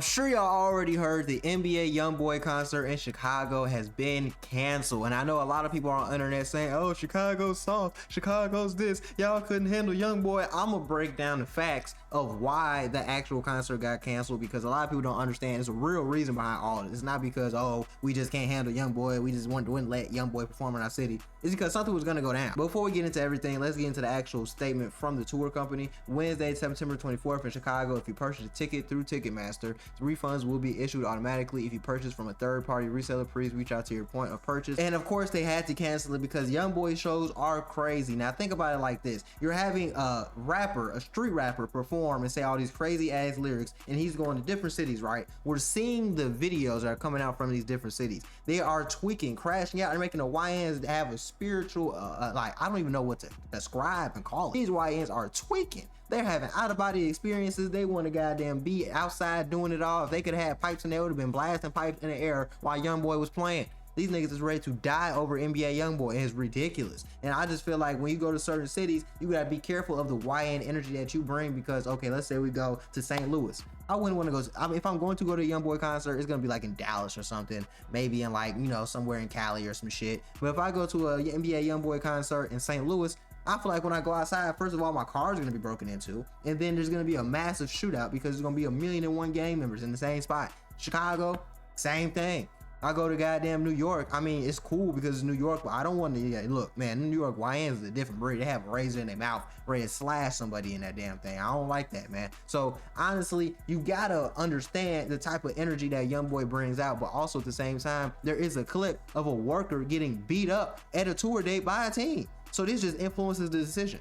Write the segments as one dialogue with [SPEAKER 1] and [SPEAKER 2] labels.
[SPEAKER 1] I'm sure y'all already heard the NBA YoungBoy concert in Chicago has been canceled, and I know a lot of people are on the internet saying, oh, Chicago's soft, Chicago's this, y'all couldn't handle YoungBoy. I'm gonna break down the facts of why the actual concert got canceled, because a lot of people don't understand there's a real reason behind all of it. It's not because, oh, we just can't handle YoungBoy, we just wouldn't let YoungBoy perform in our city. It's because something was gonna go down. Before we get into everything, let's get into the actual statement from the tour company. Wednesday, September 24th in Chicago, if you purchase a ticket through Ticketmaster, refunds will be issued automatically. If you purchase from a third-party reseller, please reach out to your point of purchase. And of course, they had to cancel it because YoungBoy shows are crazy. Now think about it like this: you're having a rapper, a street rapper, perform and say all these crazy ass lyrics, and he's going to different cities, right? We're seeing the videos that are coming out from these different cities. They are tweaking, crashing out, and making the YNs have a spiritual, like, I don't even know what to describe and call it. These YNs are tweaking. They're having out-of-body experiences. They want to goddamn be outside doing it all. If they could have had pipes in there, they would have been blasting pipes in the air while YoungBoy was playing. These niggas is ready to die over NBA YoungBoy, and it's ridiculous. And I just feel like when you go to certain cities, you gotta be careful of the YN energy that you bring, because, okay, let's say we go to St. Louis. I wouldn't want to go, I mean, if I'm going to go to a YoungBoy concert, it's gonna be like in Dallas or something, maybe in, like, you know, somewhere in Cali or some shit. But if I go to a NBA YoungBoy concert in St. Louis, I feel like when I go outside, first of all, my car is going to be broken into, and then there's going to be a massive shootout because there's going to be 1,000,001 gang members in the same spot. Chicago, same thing. I go to goddamn New York. I mean, it's cool because it's New York, but I don't want to, look, man, New York YNs is a different breed. They have a razor in their mouth ready to slash somebody in that damn thing. I don't like that, man. So honestly, you gotta understand the type of energy that YoungBoy brings out, but also at the same time, there is a clip of a worker getting beat up at a tour date by a team. So this just influences the decision.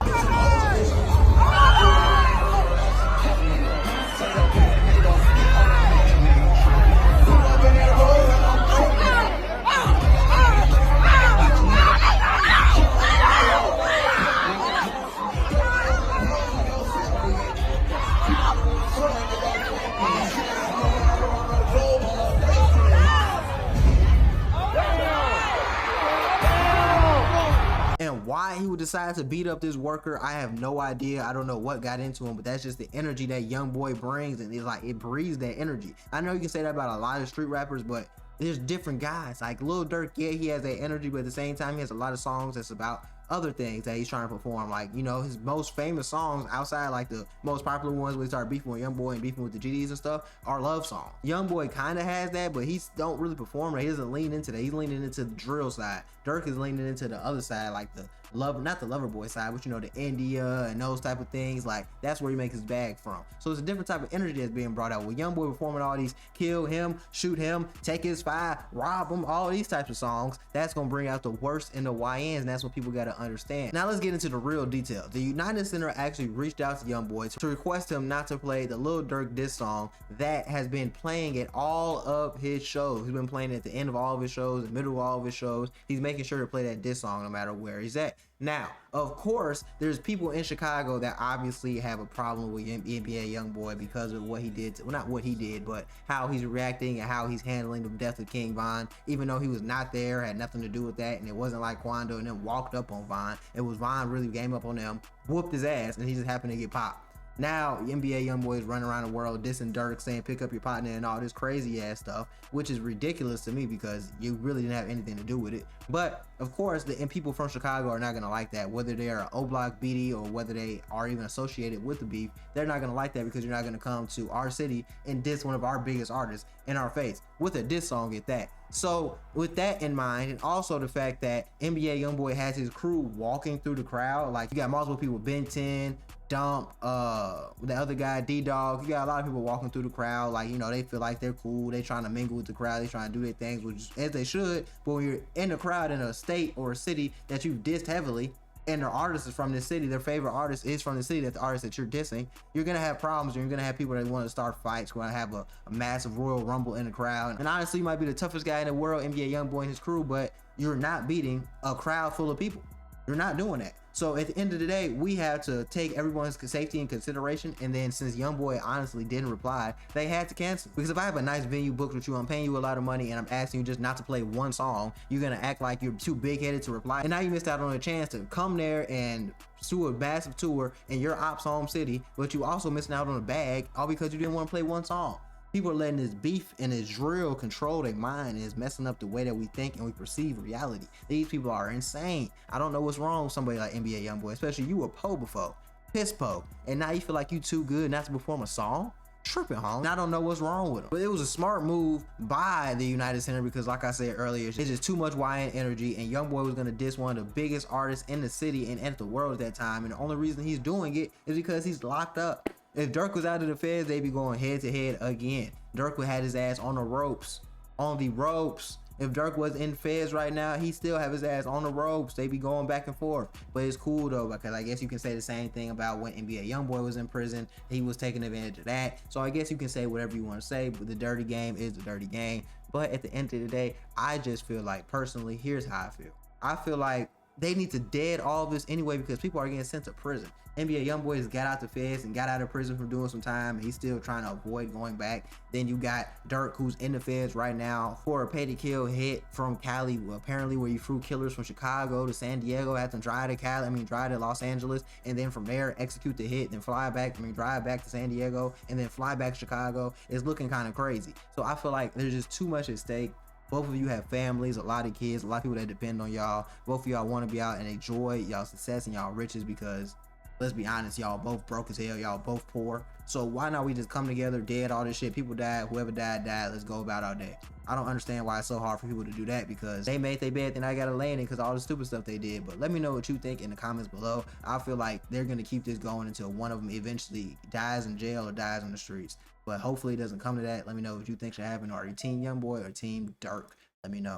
[SPEAKER 1] And why he would decide to beat up this worker, I have no idea. I don't know what got into him, but that's just the energy that YoungBoy brings, and it's like it breathes that energy. I know you can say that about a lot of street rappers, but there's different guys. Like Lil Durk, yeah, he has that energy, but at the same time, he has a lot of songs that's about other things that he's trying to perform. Like, you know, his most famous songs outside, like the most popular ones where he started beefing with YoungBoy and beefing with the GDs and stuff, are love songs. YoungBoy kind of has that, but he don't really perform it. He doesn't lean into that. He's leaning into the drill side. Durk is leaning into the other side, like the love, not the lover boy side, but you know, the India and those type of things. Like, that's where he makes his bag from. So it's a different type of energy that's being brought out with YoungBoy performing all these kill him, shoot him, take his fire, rob him, all these types of songs. That's gonna bring out the worst in the YNs, and that's what people gotta understand. Now let's get into the real details. The United Center actually reached out to YoungBoy to request him not to play the Lil Durk diss song that has been playing at all of his shows. He's been playing it at the end of all of his shows, the middle of all of his shows. He's making sure to play that diss song no matter where he's at. Now, of course, there's people in Chicago that obviously have a problem with NBA YoungBoy because of what he did. Well, not what he did, but how he's reacting and how he's handling the death of King Von. Even though he was not there, had nothing to do with that, and it wasn't like Quando and then walked up on Von. It was Von really game up on them, whooped his ass, and he just happened to get popped. Now, NBA YoungBoy is running around the world dissing Durk, saying pick up your partner and all this crazy ass stuff, which is ridiculous to me because you really didn't have anything to do with it. But of course, and people from Chicago are not gonna like that, whether they are O-Block BD or whether they are even associated with the beef. They're not gonna like that because you're not gonna come to our city and diss one of our biggest artists in our face with a diss song at that. So with that in mind, and also the fact that NBA YoungBoy has his crew walking through the crowd, like you got multiple people, Ben 10, Dump, the other guy, D-Dog, you got a lot of people walking through the crowd, like, you know, they feel like they're cool, they trying to mingle with the crowd, they trying to do their things, which as they should. But when you're in the crowd in a state or a city that you've dissed heavily, and their artist is from this city, their favorite artist is from the city that the artist that you're dissing, you're gonna have problems. You're gonna have people that want to start fights, gonna have a massive Royal Rumble in the crowd. And honestly, you might be the toughest guy in the world, NBA YoungBoy and his crew, but you're not beating a crowd full of people. You're not doing that. So at the end of the day, we have to take everyone's safety in consideration. And then since YoungBoy honestly didn't reply, they had to cancel. Because if I have a nice venue booked with you, I'm paying you a lot of money, and I'm asking you just not to play one song, you're gonna act like you're too big-headed to reply. And now you missed out on a chance to come there and do a massive tour in your ops home city, but you also missing out on a bag all because you didn't want to play one song. People are letting this beef and this drill control their mind, and it's messing up the way that we think and we perceive reality. These people are insane. I don't know what's wrong with somebody like NBA YoungBoy, especially you were po before, piss po, and now you feel like you too good not to perform a song. Tripping, home. I don't know what's wrong with him. But it was a smart move by the United Center because, like I said earlier, it's just too much YN energy, and YoungBoy was gonna diss one of the biggest artists in the city and the world at that time. And the only reason he's doing it is because he's locked up. If Dirk was out of the feds, they'd be going head to head again. Dirk would have his ass on the ropes. On the ropes. If Dirk was in feds right now, he still have his ass on the ropes. They be going back and forth. But it's cool though, because I guess you can say the same thing about when NBA YoungBoy was in prison. He was taking advantage of that. So I guess you can say whatever you want to say, but the dirty game is the dirty game. But at the end of the day, I just feel like, personally, here's how I feel. I feel like they need to dead all of this anyway because people are getting sent to prison. NBA YoungBoy just got out the feds and got out of prison from doing some time, and he's still trying to avoid going back. Then you got Dirk, who's in the feds right now for a pay to kill hit from Cali, apparently, where you flew killers from Chicago to San Diego, had them drive to Los Angeles, and then from there execute the hit, then drive back to San Diego, and then fly back to Chicago. It's looking kind of crazy. So I feel like there's just too much at stake. Both of you have families, a lot of kids, a lot of people that depend on y'all. Both of y'all want to be out and enjoy y'all success and y'all riches because, let's be honest, y'all both broke as hell, y'all both poor. So why not we just come together, dead all this shit, people died, whoever died, let's go about our day. I don't understand why it's so hard for people to do that because they made their bed, then I gotta lay in it because all the stupid stuff they did. But let me know what you think in the comments below. I feel like they're gonna keep this going until one of them eventually dies in jail or dies on the streets. But hopefully it doesn't come to that. Let me know what you think should happen. Are you team YoungBoy or team Dirk? Let me know.